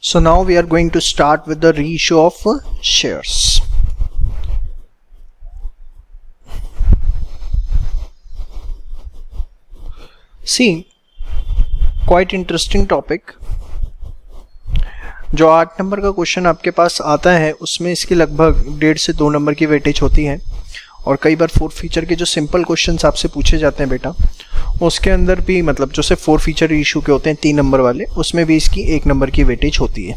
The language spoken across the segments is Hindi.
So now we are going to start with the reissue of shares. See, quite interesting topic. जो 8 नंबर का क्वेश्चन आपके पास आता है उसमें इसकी लगभग 1.5 से 2 नंबर की वेटेज होती है और कई बार 4 फीचर के जो सिंपल क्वेश्चंस आपसे पूछे जाते हैं बेटा उसके अंदर भी मतलब जो से 4 फीचर इशू के होते हैं 3 नंबर वाले उसमें भी इसकी 1 नंबर की वेटेज होती है।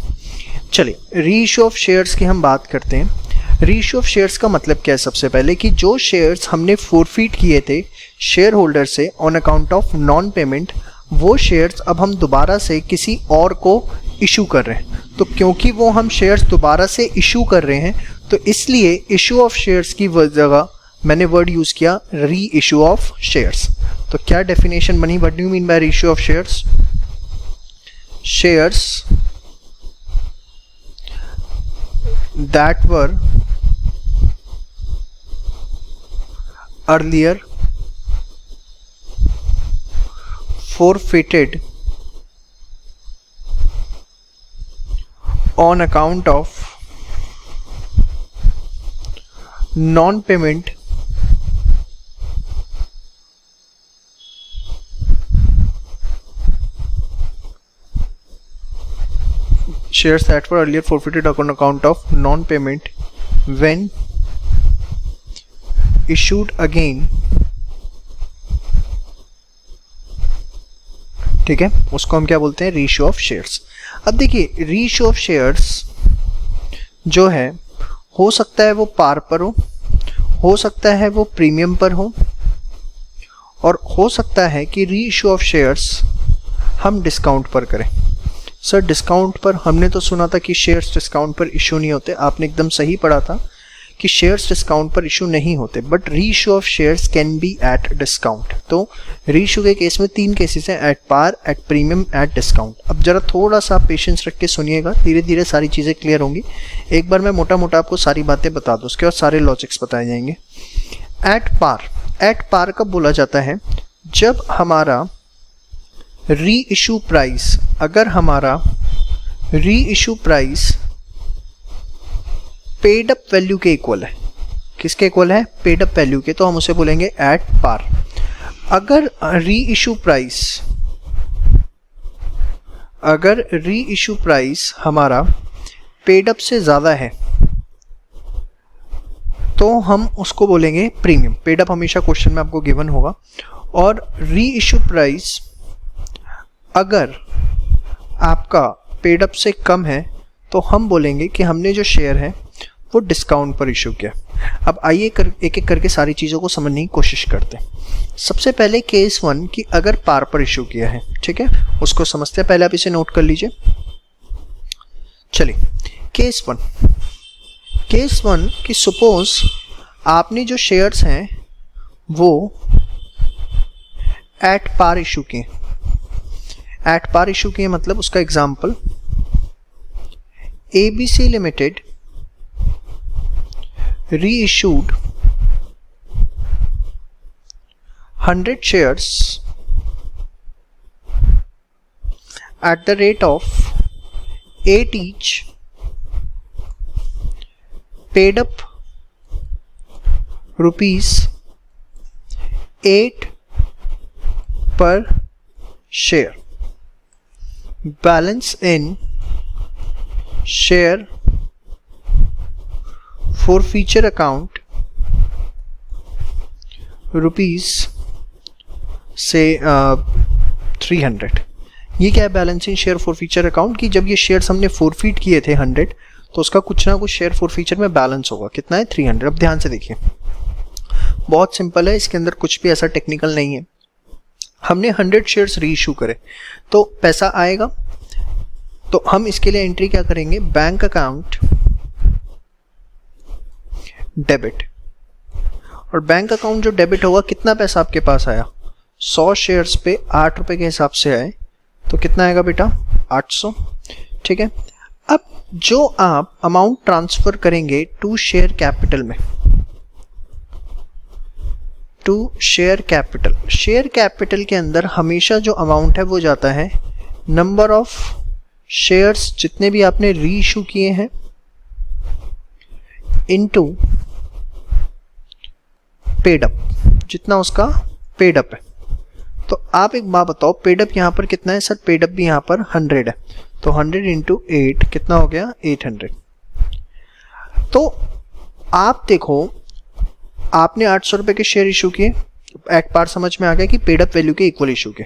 चलिए रीइश्यू ऑफ शेयर्स की हम बात करते हैं। रीइश्यू ऑफ शेयर्स का मतलब क्या है? सबसे पहले कि जो शेयर्स हमने फोरफीट किए थे शेयर होल्डर से on account of non payment वो शेयर्स अब हम दोबारा से किसी और को इशू कर रहे हैं। तो क्योंकि वो हम शेयर्स दोबारा से इशू कर रहे हैं तो इसलिए इशू ऑफ शेयर्स की जगह मैंने वर्ड यूज किया री इशू ऑफ शेयर्स। तो क्या डेफिनेशन बनी? What do you mean by reissue of shares? Shares that were earlier forfeited on account of non-payment shares that were earlier forfeited on account of non-payment when issued again, ठीक है, उसको हम क्या बोलते हैं? Reissue of shares. अब देखिए रीइश्यू ऑफ शेयर्स जो है हो सकता है वो पार पर हो सकता है वो प्रीमियम पर हो और हो सकता है कि रीइश्यू ऑफ शेयर्स हम डिस्काउंट पर करें। सर डिस्काउंट पर हमने तो सुना था कि शेयर्स डिस्काउंट पर इशू नहीं होते। आपने एकदम सही पढ़ा था कि शेयर्स डिस्काउंट पर इशू नहीं होते but reissue of shares can be at discount. तो रीइश्यू के केस में 3 केसेस हैं, at par, at premium, at discount. अब जरा थोड़ा सा पेशेंस रख के सुनिएगा, धीरे धीरे सारी चीज़ें क्लियर होंगी। एक बार मैं मोटा मोटा आपको सारी बातें बता दूँ, उसके बाद सारे लॉजिक्स बताए जाएंगे। एट पार कब बोला जाता है? जब हमारा री इशू प्राइस, अगर हमारा री issue price paid up value के इक्वल है। किसके इक्वल है? पेड अप वैल्यू के, तो हम उसे बोलेंगे एट पार। अगर री इशू प्राइस हमारा पेड अप से ज़्यादा है तो हम उसको बोलेंगे प्रीमियम। पेड अप हमेशा क्वेश्चन में आपको गिवन होगा। और री इशू प्राइस अगर आपका पेड अप से कम है तो हम बोलेंगे कि हमने जो शेयर है वो डिस्काउंट पर इशू किया। अब आइए एक एक करके सारी चीज़ों को समझने की कोशिश करते हैं। सबसे पहले केस 1 कि अगर पार पर इशू किया है, ठीक है, उसको समझते हैं। पहले आप इसे नोट कर लीजिए। चलिए केस 1 कि सपोज आपने जो शेयर्स हैं वो एट पार इशू किए। एट पार इशू किए मतलब उसका example ABC limited reissued 100 shares at the rate of 8 each, paid up rupees 8 per share, balance in share forfeiture account rupees से 300। ये क्या है? बैलेंसिंग शेयर फॉरफीचर अकाउंट की जब ये शेयर्स हमने फोरफीट किए थे 100 तो उसका कुछ ना कुछ शेयर फॉरफीचर में बैलेंस होगा। कितना है? 300। अब ध्यान से देखिए, बहुत सिंपल है, इसके अंदर कुछ भी ऐसा टेक्निकल नहीं है। हमने 100 शेयर्स रीइश्यू करे तो पैसा आएगा, तो हम इसके लिए एंट्री क्या करेंगे? Bank account debit. और बैंक अकाउंट जो डेबिट होगा, कितना पैसा आपके पास आया? 100 शेयर्स पे 8 रुपए के हिसाब से आए तो कितना आएगा बेटा? 800। ठीक है। अब जो आप अमाउंट ट्रांसफर करेंगे टू शेयर कैपिटल में, to share capital, share capital के अंदर हमेशा जो अमाउंट है वो जाता है नंबर ऑफ शेयर्स जितने भी आपने री इशू किए हैं इनटू पेड अप, जितना उसका पेड अप है। तो आप एक बात बताओ, पेड अप यहाँ पर कितना है सर? पेड अप भी यहाँ पर 100 है, तो 100 इंटू 8 कितना हो गया? 800। तो आप देखो, आपने 800 रुपये के शेयर इशू किए, एक बार समझ में आ गया कि पेड अप वैल्यू के इक्वल इशू के।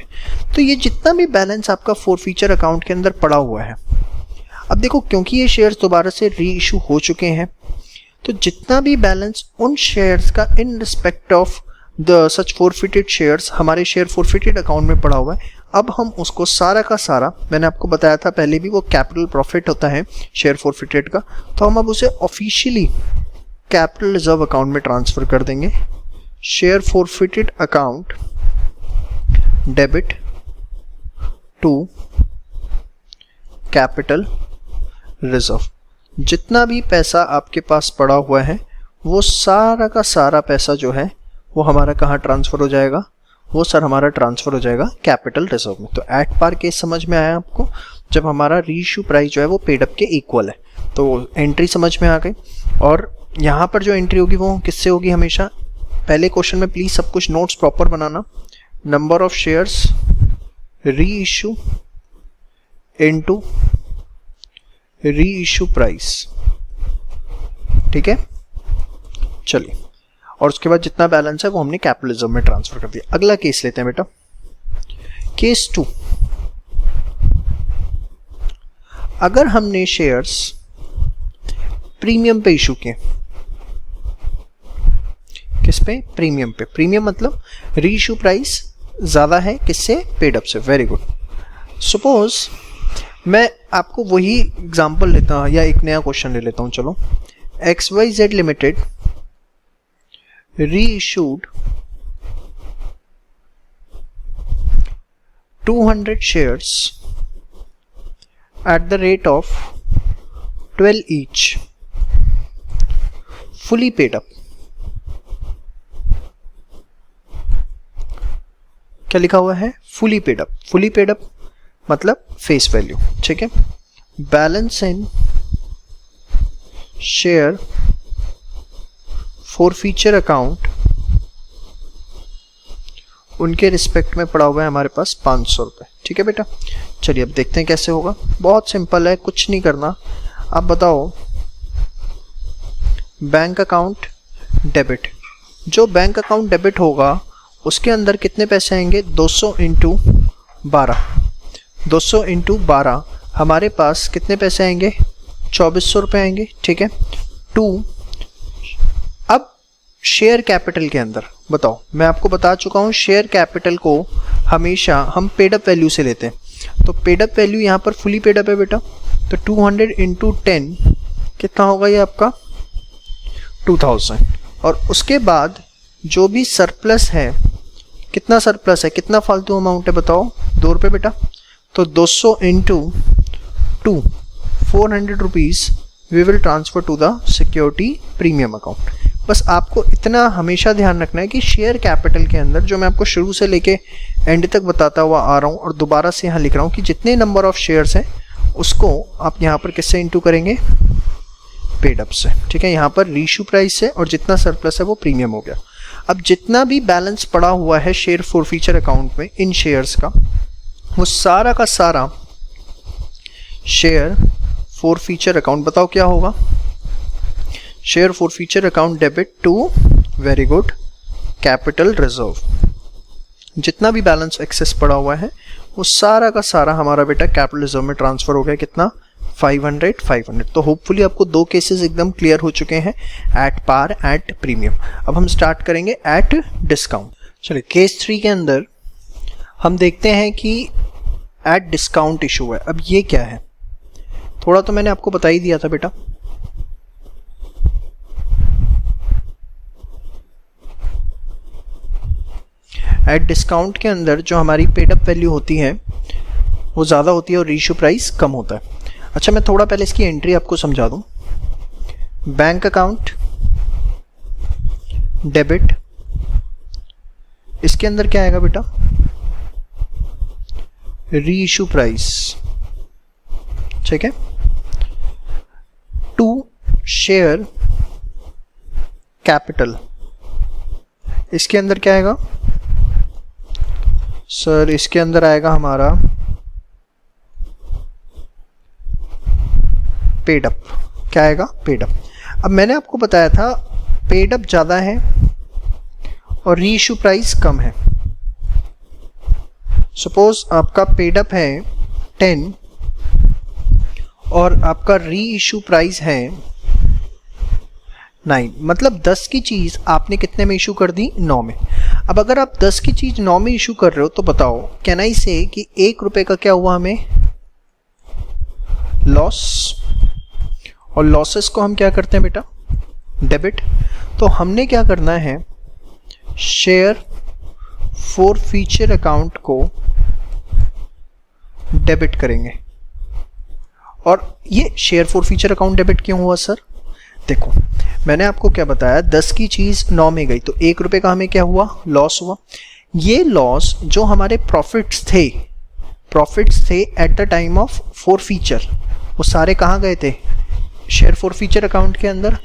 तो ये जितना भी बैलेंस आपका फॉरफीचर अकाउंट के अंदर पड़ा हुआ है, अब देखो क्योंकि ये शेयर्स दोबारा से री इशू हो चुके हैं, तो जितना भी बैलेंस उन शेयर्स का in respect of the such forfeited shares हमारे शेयर फॉरफिटेड अकाउंट में पड़ा हुआ है, अब हम उसको सारा का सारा, मैंने आपको बताया था पहले भी, वो कैपिटल प्रॉफिट होता है शेयर फॉरफिटेड का, तो हम अब उसे ऑफिशियली कैपिटल रिजर्व अकाउंट में ट्रांसफर कर देंगे। Share forfeited account debit to capital reserve. जितना भी पैसा आपके पास पड़ा हुआ है वो सारा का सारा पैसा जो है वो हमारा कहाँ ट्रांसफ़र हो जाएगा? वो सर हमारा ट्रांसफ़र हो जाएगा कैपिटल रिजर्व में। तो एट पार केस समझ में आया आपको? जब हमारा रीइश्यू प्राइस जो है वो पेड अप के इक्वल है, तो एंट्री समझ में आ गई। और यहाँ पर जो एंट्री होगी वो किससे होगी? हमेशा पहले क्वेश्चन में प्लीज़ सब कुछ notes proper banana. Number of shares री इशू इनटू री इशू प्राइस, ठीक है। चलिए, और उसके बाद जितना बैलेंस है वो हमने कैपिटल रिजर्व में ट्रांसफर कर दिया। अगला केस लेते हैं बेटा, केस 2। अगर हमने शेयर्स प्रीमियम पे इशू किए, किस पे? प्रीमियम पे। प्रीमियम मतलब री इशू प्राइस ज़्यादा है किससे? पेड अप से। Very good. सपोज मैं आपको वही एग्जांपल लेता हूँ या एक नया क्वेश्चन ले लेता हूँ। चलो, XYZ लिमिटेड री issued 200 shares at the rate of 12 each, fully paid up। क्या लिखा हुआ है? fully paid up। fully paid up मतलब फेस वैल्यू, ठीक है। बैलेंस इन शेयर फॉरफीचर अकाउंट उनके रिस्पेक्ट में पड़ा हुआ है हमारे पास 500 रुपये, ठीक है बेटा। चलिए अब देखते हैं कैसे होगा। बहुत सिंपल है, कुछ नहीं करना। आप बताओ, बैंक अकाउंट डेबिट, जो बैंक अकाउंट डेबिट होगा उसके अंदर कितने पैसे आएंगे? 200 इंटू 12। 200 इंटू 12 हमारे पास कितने पैसे आएंगे? 2400 रुपये आएंगे, ठीक है। 2। अब शेयर कैपिटल के अंदर बताओ, मैं आपको बता चुका हूँ शेयर कैपिटल को हमेशा हम पेड अप वैल्यू से लेते हैं। तो पेड अप वैल्यू यहाँ पर फुली पेड अप है बेटा, तो 200 इंटू 10 कितना होगा ये आपका? 2000। और उसके बाद जो भी सरप्लस है, कितना सरप्लस है, कितना फालतू अमाउंट है बताओ? 2 रुपये बेटा। तो 200 into 2, 400 rupees we will transfer to the security premium account. बस आपको इतना हमेशा ध्यान रखना है कि शेयर कैपिटल के अंदर, जो मैं आपको शुरू से लेके एंड तक बताता हुआ आ रहा हूँ और दोबारा से यहाँ लिख रहा हूँ कि जितने नंबर ऑफ शेयर्स हैं उसको आप यहाँ पर किससे इंटू करेंगे? पेड अप से, ठीक है। यहाँ पर रीइश्यू प्राइस है और जितना सरप्लस है वो प्रीमियम हो गया। अब जितना भी बैलेंस पड़ा हुआ है शेयर फॉरफीचर अकाउंट में इन शेयर्स का, वो सारा का सारा शेयर फॉरफीचर अकाउंट, बताओ क्या होगा? Share forfeiture account debit to, very good, capital reserve. जितना भी बैलेंस एक्सेस पड़ा हुआ है वो सारा का सारा हमारा बेटा कैपिटल रिजर्व में ट्रांसफर हो गया। कितना? 500। तो होपफुली आपको दो केसेस एकदम क्लियर हो चुके हैं, एट पार, एट प्रीमियम। अब हम स्टार्ट करेंगे एट डिस्काउंट। चलिए, केस 3 के अंदर हम देखते हैं कि एट डिस्काउंट इशू है। अब ये क्या है? थोड़ा तो मैंने आपको बता ही दिया था बेटा। एट डिस्काउंट के अंदर जो हमारी पेड अप वैल्यू होती है वो ज़्यादा होती है और रीइश्यू प्राइस कम होता है। अच्छा, मैं थोड़ा पहले इसकी एंट्री आपको समझा दूं। बैंक अकाउंट डेबिट, इसके अंदर क्या आएगा बेटा? रीइश्यू प्राइस ठीक है। टू शेयर कैपिटल, इसके अंदर क्या आएगा सर? इसके अंदर आएगा हमारा पेड अप। क्या आएगा? Paid up. अब मैंने आपको बताया था पेड अप ज़्यादा है और री इशू प्राइस कम है। सपोज आपका पेड अप है 10 और आपका री इशू प्राइस है 9, मतलब 10 की चीज़ आपने कितने में इशू कर दी? 9 में। अब अगर आप 10 की चीज़ 9 में इशू कर रहे हो तो बताओ कैन आई से कि 1 रुपये का क्या हुआ हमें? लॉस। और लॉसेस को हम क्या करते हैं बेटा? डेबिट। तो हमने क्या करना है? शेयर फॉरफीचर अकाउंट को डेबिट करेंगे। और ये शेयर फॉरफीचर अकाउंट डेबिट क्यों हुआ सर? देखो मैंने आपको क्या बताया, 10 की चीज़ 9 में गई तो 1 रुपये का हमें क्या हुआ? लॉस हुआ। ये लॉस जो हमारे प्रॉफिट्स थे eight the time of forfeiture, वो सारे कहाँ गए थे? शेयर फॉरफीचर अकाउंट के अंदर।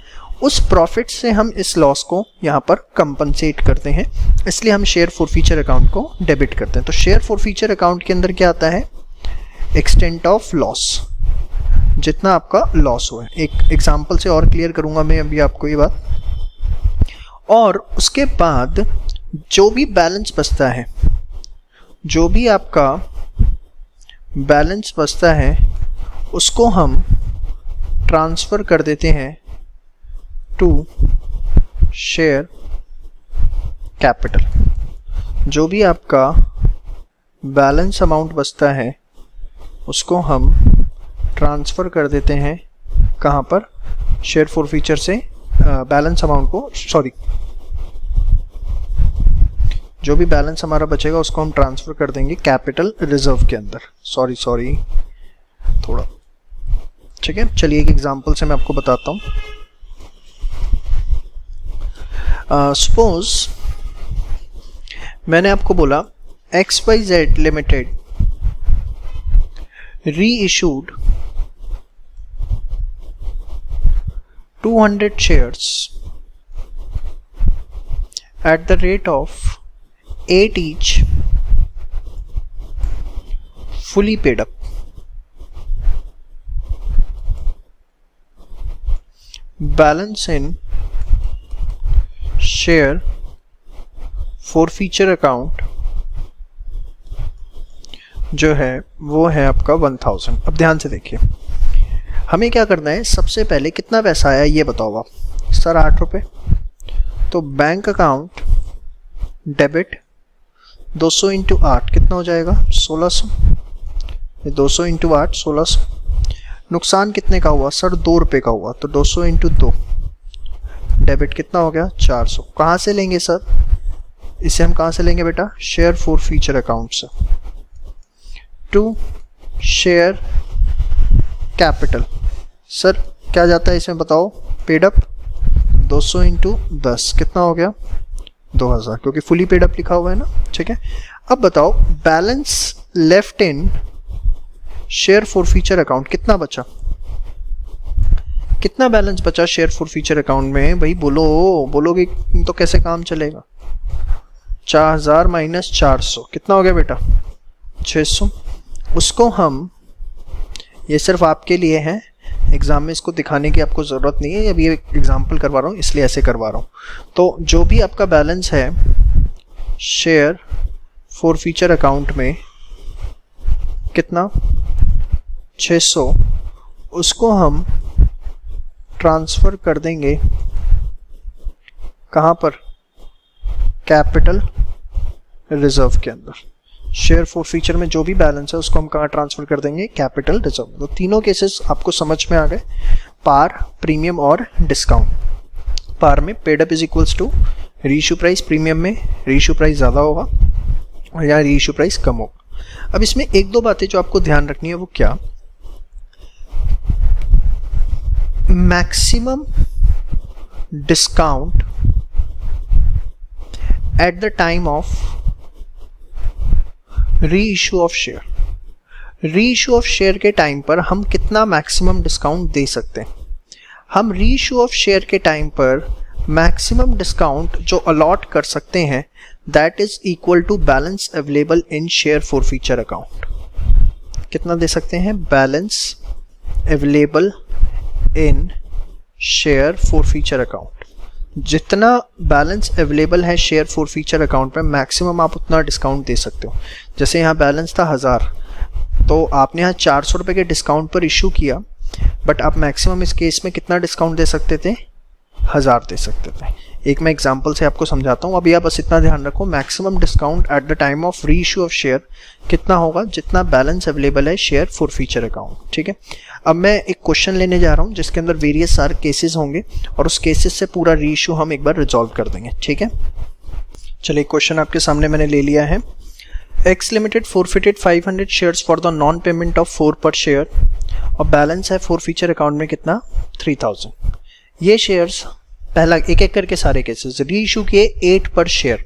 उस प्रॉफिट से हम इस लॉस को यहाँ पर कंपनसेट करते हैं, इसलिए हम शेयर फॉरफीचर अकाउंट को डेबिट करते हैं। तो शेयर फॉरफीचर अकाउंट के अंदर क्या आता है? एक्सटेंट ऑफ लॉस, जितना आपका लॉस हुआ है। एक एग्जांपल से और क्लियर करूंगा मैं अभी आपको ये बात। और उसके बाद जो भी बैलेंस बचता है, जो भी आपका बैलेंस बचता है, उसको हम ट्रांसफ़र कर देते हैं टू शेयर कैपिटल। जो भी आपका बैलेंस अमाउंट बचता है उसको हम ट्रांसफ़र कर देते हैं कहाँ पर? शेयर फॉरफीचर से बैलेंस अमाउंट को, सॉरी, जो भी बैलेंस हमारा बचेगा उसको हम ट्रांसफ़र कर देंगे कैपिटल रिजर्व के अंदर। सॉरी थोड़ा, ठीक है। चलिए एक एग्जांपल से मैं आपको बताता हूँ। सपोज मैंने आपको बोला XYZ limited reissued 200 shares at the rate of 8 each, fully paid up. Balance in share forfeiture account जो है वो है आपका 1000। अब ध्यान से देखिए, हमें क्या करना है? सबसे पहले कितना पैसा आया ये बताओ आप। सर 8 रुपये। तो बैंक अकाउंट डेबिट 200 इंटू 8 कितना हो जाएगा? 1600। 200 इंटू 8 1600। नुकसान कितने का हुआ? सर 2 रुपये का हुआ। तो 200 इंटू 2 डेबिट कितना हो गया? 400। कहाँ से लेंगे सर? इसे हम कहाँ से लेंगे बेटा? शेयर फॉरफीचर अकाउंट से। टू शेयर कैपिटल, सर क्या जाता है इसमें बताओ? पेड अप 200 इंटू 10 कितना हो गया? 2000, क्योंकि फुली पेड अप लिखा हुआ है ना, ठीक है। अब बताओ balance left in share forfeiture account कितना बचा? कितना बैलेंस बचा शेयर फॉरफीचर अकाउंट में? भाई बोलोगे तो कैसे काम चलेगा? 4000 माइनस 400 कितना हो गया बेटा? 600। उसको हम, ये सिर्फ आपके लिए है, एग्ज़ाम में इसको दिखाने की आपको ज़रूरत नहीं है, अभी एक एग्जाम्पल करवा रहा हूँ इसलिए ऐसे करवा रहा हूँ। तो जो भी आपका बैलेंस है शेयर फॉरफीचर अकाउंट में कितना? 600, उसको हम ट्रांसफ़र कर देंगे कहाँ पर? कैपिटल रिजर्व के अंदर। शेयर फॉरफीचर में जो भी बैलेंस है उसको हम कहाँ ट्रांसफ़र कर देंगे? Capital reserve. तो तीनों केसेस आपको समझ में आ गए, पार, प्रीमियम और डिस्काउंट। पार में paid up is equals to reissue price, premium में रीइशू प्राइस ज़्यादा होगा और यहाँ रीइशू प्राइस कम होगा। अब इसमें एक दो बातें जो आपको ध्यान रखनी है वो क्या? Maximum discount at the time of reissue of share. Reissue of share के टाइम पर हम कितना मैक्सिमम डिस्काउंट दे सकते हैं? हम रीइश्यू ऑफ शेयर के टाइम पर मैक्सिमम डिस्काउंट जो अलॉट कर सकते हैं that is equal to balance available in share forfeiture account. कितना दे सकते हैं? Balance available in share forfeiture account. जितना बैलेंस अवेलेबल है शेयर फॉरफीचर अकाउंट में मैक्सिमम आप उतना डिस्काउंट दे सकते हो। जैसे यहाँ बैलेंस था 1000, तो आपने यहाँ 400 रुपये के डिस्काउंट पर इशू किया, बट आप मैक्सिमम इस केस में कितना डिस्काउंट दे सकते थे? 1000 दे सकते थे। एक मैं एग्जांपल से आपको समझाता हूँ। अभी आप बस इतना ध्यान रखो, maximum discount at the time of री इशू ऑफ शेयर कितना होगा? जितना बैलेंस अवेलेबल है शेयर फॉरफीचर अकाउंट। ठीक है, अब मैं एक क्वेश्चन लेने जा रहा हूँ जिसके अंदर वेरियस सारे केसेस होंगे और उस केसेस से पूरा री इशू हम एक बार रिजॉल्व कर देंगे। ठीक है, चलिए क्वेश्चन आपके सामने मैंने ले लिया है। X limited forfeited 500 shares for the non payment of 4 पर शेयर और बैलेंस है फॉरफीचर अकाउंट में कितना? 3000। ये शेयर्स पहला एक एक करके सारे केसेस री इशू किए 8 पर शेयर।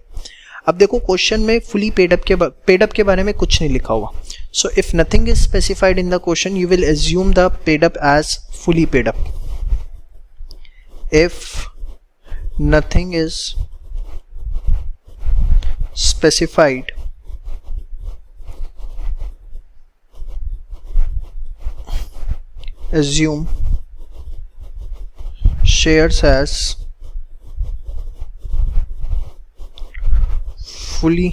अब देखो क्वेश्चन में फुली पेड अप के बारे में कुछ नहीं लिखा हुआ। So if nothing is specified in the question you will assume the paid up as fully paid up. If nothing is specified assume shares as fully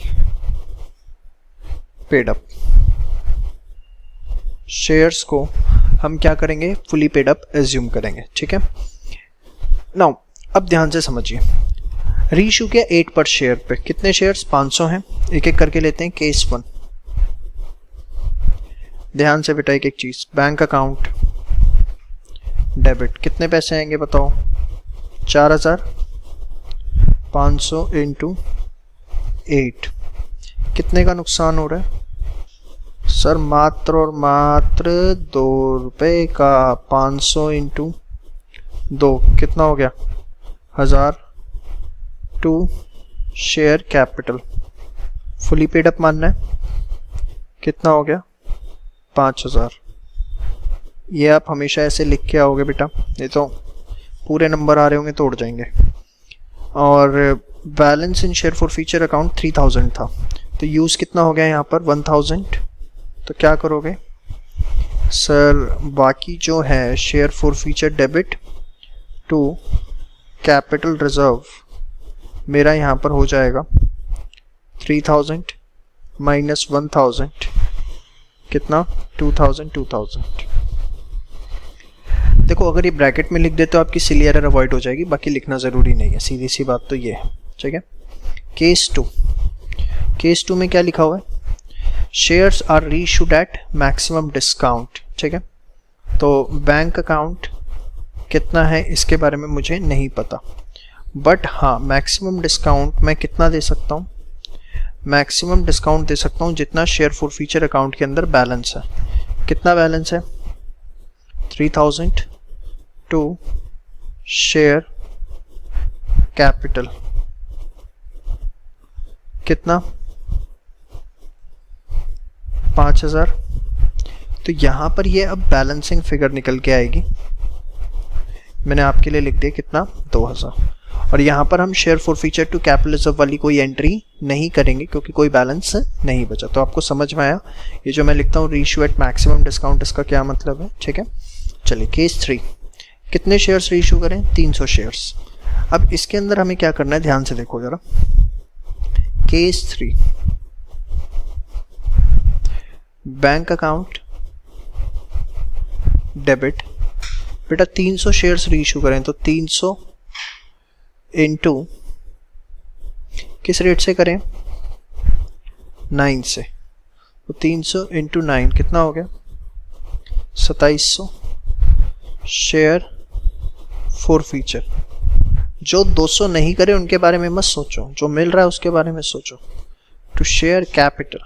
paid up। Shares को हम क्या करेंगे? फुली पेड अप एज्यूम करेंगे। ठीक है, नाउ अब ध्यान से समझिए। रीइश्यू के 8 पर शेयर पे कितने शेयर्स? 500 हैं। एक एक करके लेते हैं। केस 1, ध्यान से बेटा एक एक चीज। बैंक अकाउंट डेबिट, कितने पैसे आएंगे बताओ? 4000। 500 इंटू 8, कितने का नुकसान हो रहा है सर? मात्र और मात्र 2 रुपये का। 500 इंटू 2 कितना हो गया? 1000 to share capital. Fully paid up मानना है, कितना हो गया? 5000। ये आप हमेशा ऐसे लिख के आओगे बेटा, ये तो पूरे नंबर आ रहे होंगे तो उड़ जाएंगे। और बैलेंस इन शेयर फॉरफीचर अकाउंट 3000 था, तो यूज़ कितना हो गया यहाँ पर? 1000। तो क्या करोगे सर? बाकी जो है share forfeiture debit to capital reserve मेरा यहाँ पर हो जाएगा 3000 माइनस 1000 कितना? 2000। देखो अगर ये ब्रैकेट में लिख दे तो आपकी सिली एरर अवॉइड हो जाएगी, बाकी लिखना ज़रूरी नहीं है, सीधी सी बात तो ये है। ठीक है, केस 2 में क्या लिखा हुआ है? Shares are reissued at maximum discount. ठीक है, तो बैंक अकाउंट कितना है इसके बारे में मुझे नहीं पता, बट हाँ मैक्सिमम डिस्काउंट मैं कितना दे सकता हूँ? मैक्सिमम डिस्काउंट दे सकता हूँ जितना शेयर फॉरफीचर अकाउंट के अंदर बैलेंस है। कितना बैलेंस है? 3000 टू शेयर कैपिटल कितना? 5000। तो यहां पर ये अब बैलेंसिंग फिगर निकल के आएगी। मैंने आपके लिए लिख दिया कितना? 2000। और यहाँ पर हम share forfeiture to capital reserve वाली कोई एंट्री नहीं करेंगे क्योंकि कोई बैलेंस नहीं बचा। तो आपको समझ में आया ये जो मैं लिखता हूँ रीइश्यू एट मैक्सिमम डिस्काउंट, इसका क्या मतलब है? ठीक है, चलिए केस 3, कितने शेयर्स रीइश्यू करें? 300 शेयर्स। अब इसके अंदर हमें क्या करना है, ध्यान से देखो जरा। केस 3, बैंक अकाउंट डेबिट, बेटा 300 शेयर्स रीइश्यू करें तो 300 इंटू किस रेट से करें? 9 से। तो 300 इंटू 9 कितना हो गया? 2700 शेयर फॉरफीचर। जो 200 नहीं करे उनके बारे में मत सोचो, जो मिल रहा है उसके बारे में सोचो। टू शेयर कैपिटल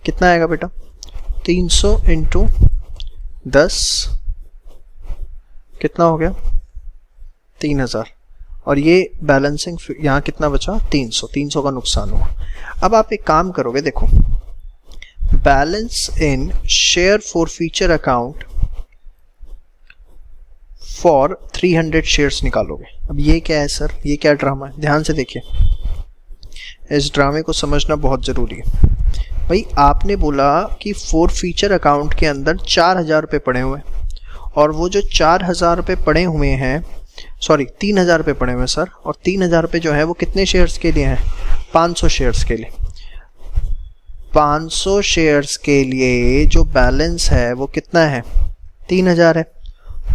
कितना आएगा बेटा? 300 इंटू 10 कितना हो गया? 3000। और ये बैलेंसिंग यहाँ कितना बचा? 300 का नुकसान हुआ। अब आप एक काम करोगे, देखो balance in share forfeiture account for 300 shares निकालोगे। अब ये क्या है सर, ये क्या ड्रामा है? ध्यान से देखिए, इस ड्रामे को समझना बहुत ज़रूरी है। भाई आपने बोला कि फॉरफीचर अकाउंट के अंदर 4000 रुपये पड़े हुए हैं, और वो जो 4000 रुपये पड़े हुए हैं, सॉरी 3000 रुपये पड़े हुए हैं सर, और 3000 रुपये जो है वो कितने शेयर्स के लिए हैं? 500 शेयर्स के लिए। 500 शेयर्स के लिए जो बैलेंस है वो कितना है? 3000 है।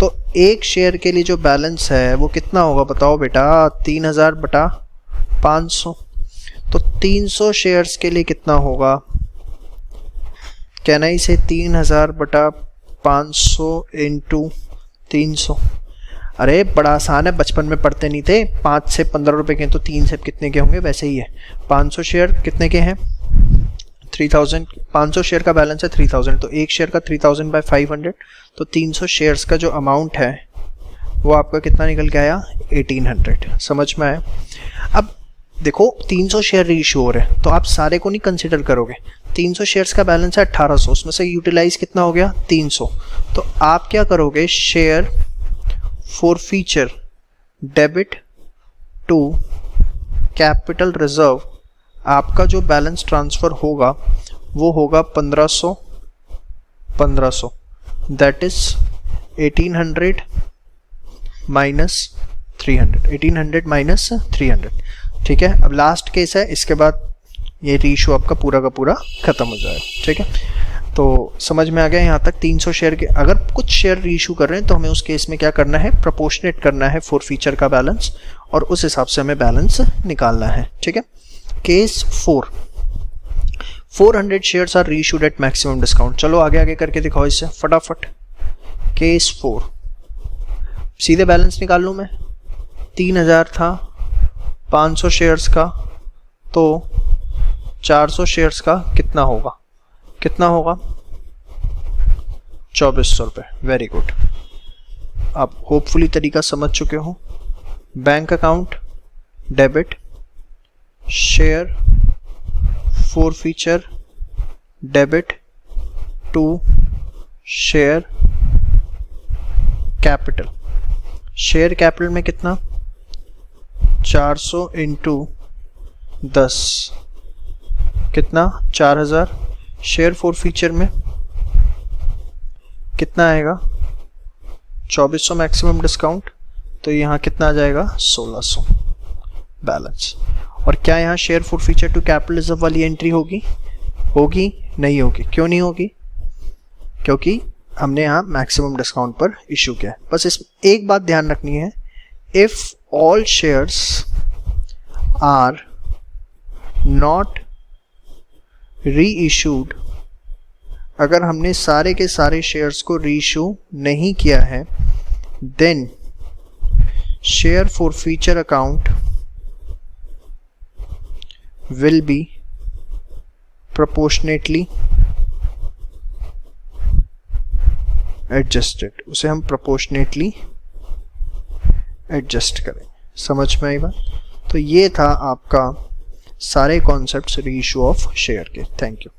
तो एक शेयर के लिए जो बैलेंस है वो कितना होगा बताओ बेटा? 3000 बटा 500। तो 300 शेयर्स के लिए कितना होगा? कैन आई से 3000 बटा 500 इंटू 300। अरे बड़ा आसान है, बचपन में पढ़ते नहीं थे? 5 से 15 रुपए के, तो 3 से कितने के होंगे? वैसे ही है। 500 शेयर कितने के हैं? 3000। 500 शेयर का बैलेंस है 3000, तो एक शेयर का 3000 बाय 500, तो 300 शेयर्स का जो अमाउंट है वो आपका कितना निकल के आया? 1800। समझ में आया? अब देखो 300 शेयर रीइश्यू हो रहे हैं, तो आप सारे को नहीं कंसिडर करोगे। 300 शेयर्स का बैलेंस है 1800, उसमें से यूटिलाइज कितना हो गया? 300। तो आप क्या करोगे? Share forfeiture debit to capital reserve, आपका जो बैलेंस ट्रांसफ़र होगा वो होगा 1500, दैट इज 1800 माइनस 300, 1800 माइनस 300। ठीक है, अब लास्ट केस है, इसके बाद ये रीइश्यू आपका पूरा का पूरा खत्म हो जाएगा। ठीक है, तो समझ में आ गया यहाँ तक। 300 शेयर के अगर कुछ शेयर रीइश्यू कर रहे हैं तो हमें उस केस में क्या करना है? प्रोपोर्शनेट करना है फॉरफीचर का बैलेंस, और उस हिसाब से हमें बैलेंस निकालना है। ठीक है, case 4, 400 shares are reissued at maximum discount. चलो आगे आगे करके दिखाओ इससे फटाफट। केस 4, सीधे बैलेंस निकाल लूँ मैं। 3000 था 500 शेयर्स का, तो 400 शेयर्स का कितना होगा? कितना होगा? 2400 रुपये। वेरी गुड, आप होपफुली तरीका समझ चुके हो। Bank account debit, share forfeiture debit to share capital. Share capital में कितना? 400 इंटू 10 कितना? 4000। शेयर फॉरफीचर में कितना आएगा? 2400 मैक्सिमम डिस्काउंट, तो यहाँ कितना आ जाएगा? 1600 बैलेंस। और क्या यहाँ share forfeiture to capital reserve वाली एंट्री होगी? होगी? नहीं होगी। क्यों नहीं होगी? क्योंकि हमने यहाँ मैक्सिमम डिस्काउंट पर इशू किया है। बस इस एक बात ध्यान रखनी है, if all shares are not reissued, अगर हमने सारे के सारे शेयर्स को रीइश्यू नहीं किया है, then share forfeiture account will be proportionately adjusted. उसे हम प्रोपोर्शनेटली एडजस्ट करें। समझ में आई बात? तो ये था आपका सारे कॉन्सेप्ट्स रीइश्यू ऑफ शेयर के। Thank you.